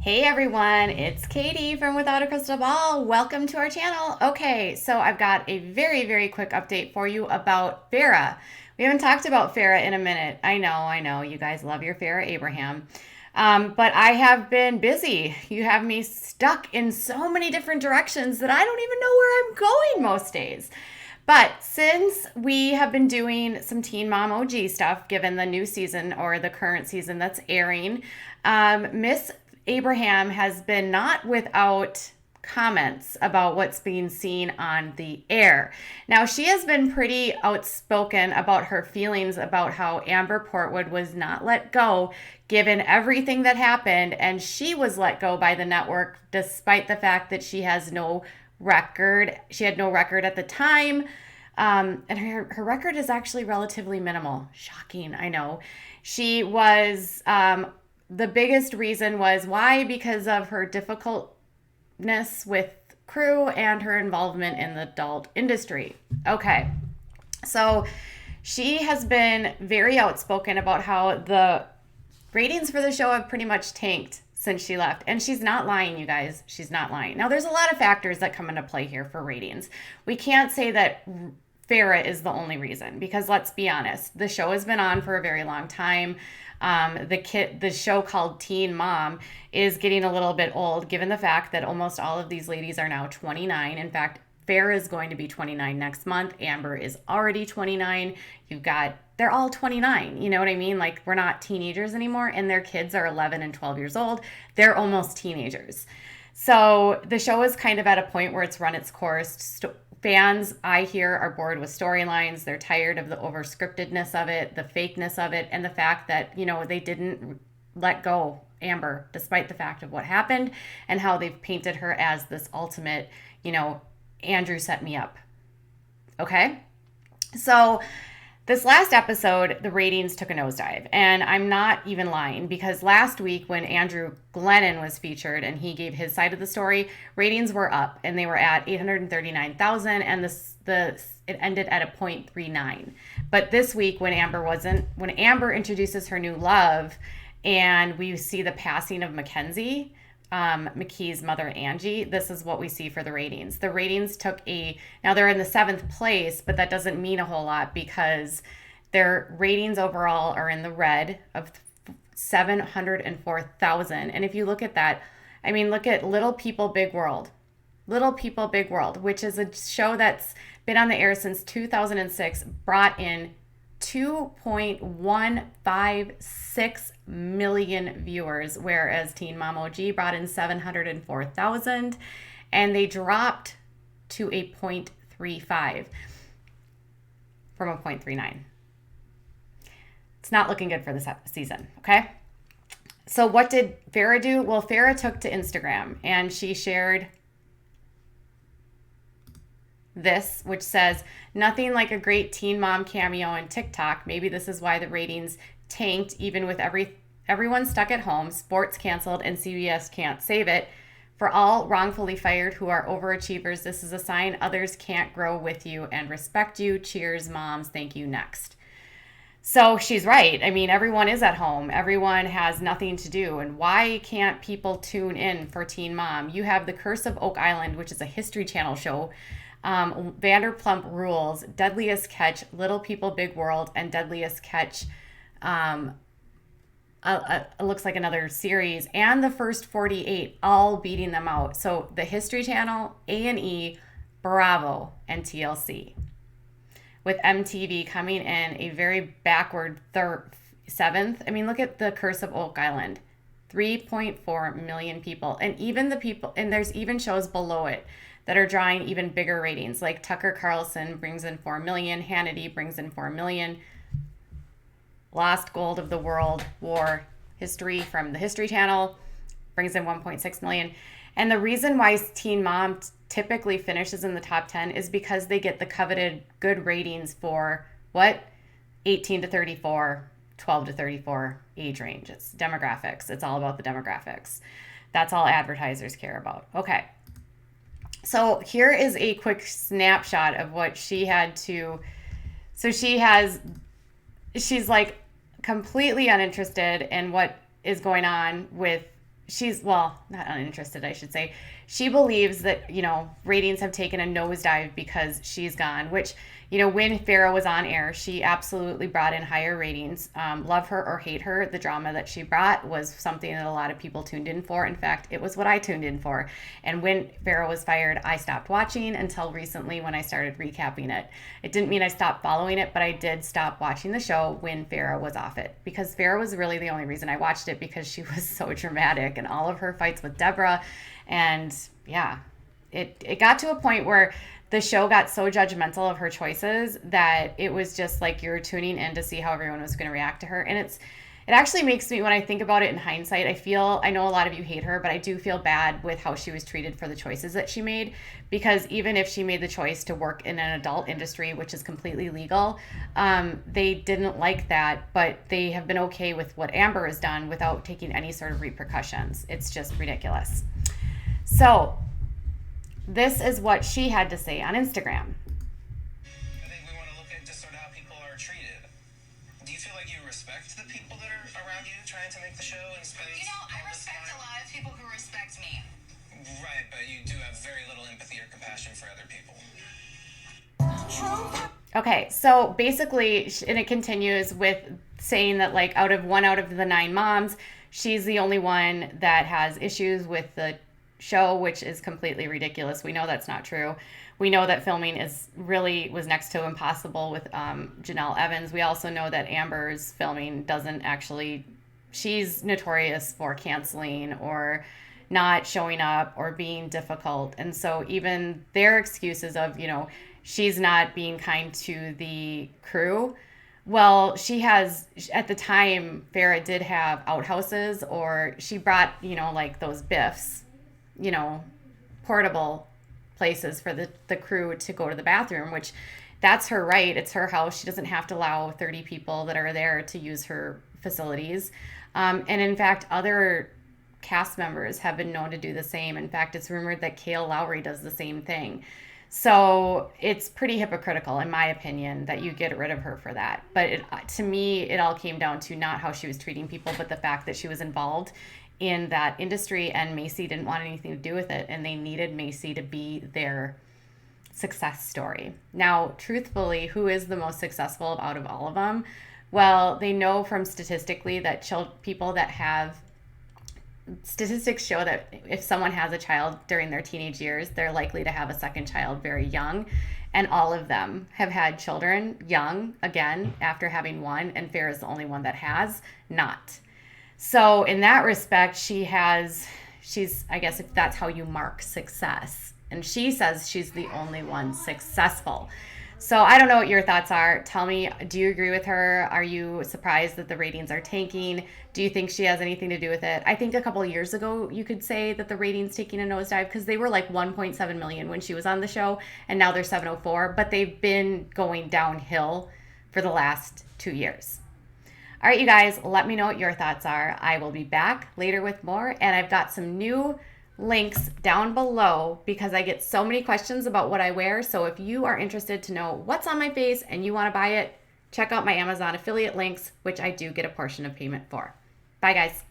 Hey everyone, it's Katie from Without a Crystal Ball. Welcome to our channel. Okay, so I've got a very quick update for you about Farrah. We haven't talked about Farrah in a minute. I know, you guys love your Farrah Abraham. But I have been busy. You have me stuck in so many different directions that I don't even know where I'm going most days. But since we have been doing some Teen Mom OG stuff, given the new season or the current season that's airing, Miss Abraham has been not without comments about what's being seen on the air. Now, she has been pretty outspoken about her feelings about how Amber Portwood was not let go given everything that happened, and she was let go by the network despite the fact that she has no record. She had no record at the time. And her record is actually relatively minimal. Shocking, I know. She was, the biggest reason was why? Because of her difficultness with crew and her involvement in the adult industry. Okay, so she has been very outspoken about how the ratings for the show have pretty much tanked since she left. And she's not lying, you guys. She's not lying. Now, there's a lot of factors that come into play here for ratings. We can't say that Farrah is the only reason because let's be honest, the show has been on for a very long time. The show called Teen Mom is getting a little bit old given the fact that almost all of these ladies are now 29. In fact, Farrah is going to be 29 next month. Amber is already 29. They're all 29. You know what I mean? Like, we're not teenagers anymore, and their kids are 11 and 12 years old. They're almost teenagers. So the show is kind of at a point where it's run its course. Fans, I hear, are bored with storylines. They're tired of the over-scriptedness of it, the fakeness of it, and the fact that, they didn't let go Amber, despite the fact of what happened and how they've painted her as this ultimate, Andrew set me up. Okay? So this last episode, the ratings took a nosedive. And I'm not even lying because last week when Andrew Glennon was featured and he gave his side of the story, ratings were up and they were at 839,000 and it ended at a 0.39. But this week when Amber introduces her new love and we see the passing of Mackenzie, McKee's mother, Angie, this is what we see for the ratings. The ratings now they're in the 7th place, but that doesn't mean a whole lot because their ratings overall are in the red of 704,000. And if you look at that, look at Little People, Big World. Little People, Big World, which is a show that's been on the air since 2006, brought in 2.156 million viewers, whereas Teen Mom OG brought in 704,000, and they dropped to a 0.35 from a 0.39. It's not looking good for this season, okay? So what did Farrah do? Well, Farrah took to Instagram, and she shared this, which says, nothing like a great Teen Mom cameo in TikTok. Maybe this is why the ratings tanked, even with everyone stuck at home, sports canceled, and CBS can't save it. For all wrongfully fired who are overachievers, this is a sign others can't grow with you and respect you. Cheers, moms. Thank you. Next. So she's right. Everyone is at home. Everyone has nothing to do. And why can't people tune in for Teen Mom? You have The Curse of Oak Island, which is a History Channel show. Vanderpump Rules, Deadliest Catch, Little People, Big World, and Deadliest Catch. Looks like another series, and The First 48, all beating them out. So the History Channel, A&E, Bravo, and TLC. With MTV coming in a very backward 7th. Look at The Curse of Oak Island. 3.4 million people. And even there's even shows below it that are drawing even bigger ratings. Like Tucker Carlson brings in 4 million. Hannity brings in 4 million. Lost Gold of the World War History from the History Channel brings in 1.6 million. And the reason why Teen Mom typically finishes in the top 10 is because they get the coveted good ratings for 18 to 34, 12 to 34 age range. It's demographics. It's all about the demographics. That's all advertisers care about. Okay. So here is a quick snapshot of what she had to. So she's like completely uninterested in what is going on with she's, well, not uninterested, I should say. She believes that, ratings have taken a nosedive because she's gone, which, when Farrah was on air, she absolutely brought in higher ratings. Love her or hate her, the drama that she brought was something that a lot of people tuned in for. In fact, it was what I tuned in for. And when Farrah was fired, I stopped watching until recently when I started recapping it. It didn't mean I stopped following it, but I did stop watching the show when Farrah was off it, because Farrah was really the only reason I watched it, because she was so dramatic and all of her fights with Deborah. And yeah, it got to a point where the show got so judgmental of her choices that it was just like you were tuning in to see how everyone was going to react to her. And it actually makes me, when I think about it in hindsight, I know a lot of you hate her, but I do feel bad with how she was treated for the choices that she made, because even if she made the choice to work in an adult industry, which is completely legal, they didn't like that, but they have been okay with what Amber has done without taking any sort of repercussions. It's just ridiculous. So this is what she had to say on Instagram. I think we want to look at just sort of how people are treated. Do you feel like you respect the people that are around you trying to make the show and spend I respect a lot of people who respect me. Right, but you do have very little empathy or compassion for other people. Okay, so basically, and it continues with saying that, like, out of the 9 moms, she's the only one that has issues with the show, which is completely ridiculous. We know that's not true. We know that filming was next to impossible with Janelle Evans. We also know that Amber's filming she's notorious for canceling or not showing up or being difficult. And so even their excuses of, she's not being kind to the crew. Well, she has, at the time, Farrah did have outhouses, or she brought, like those biffs, portable places for the crew to go to the bathroom, which that's her right. It's her house. She doesn't have to allow 30 people that are there to use her facilities. And in fact, other cast members have been known to do the same. In fact, it's rumored that Kale Lowry does the same thing. So it's pretty hypocritical, in my opinion, that you get rid of her for that. But to me, it all came down to not how she was treating people, but the fact that she was involved in that industry, and Macy didn't want anything to do with it, and they needed Macy to be their success story. Now, truthfully, who is the most successful out of all of them? Well, they know from statistically that statistics show that if someone has a child during their teenage years, they're likely to have a second child very young. And all of them have had children young, again, after having one, and Farrah is the only one that has not. So in that respect, she's, I guess, if that's how you mark success. And she says she's the only one successful. So I don't know what your thoughts are. Tell me, do you agree with her? Are you surprised that the ratings are tanking? Do you think she has anything to do with it? I think a couple of years ago, you could say that the ratings taking a nosedive, because they were like 1.7 million when she was on the show, and now they're 704, but they've been going downhill for the last 2 years. All right, you guys, let me know what your thoughts are. I will be back later with more, and I've got some new links down below because I get so many questions about what I wear. So if you are interested to know what's on my face and you want to buy it, check out my Amazon affiliate links, which I do get a portion of payment for. Bye, guys.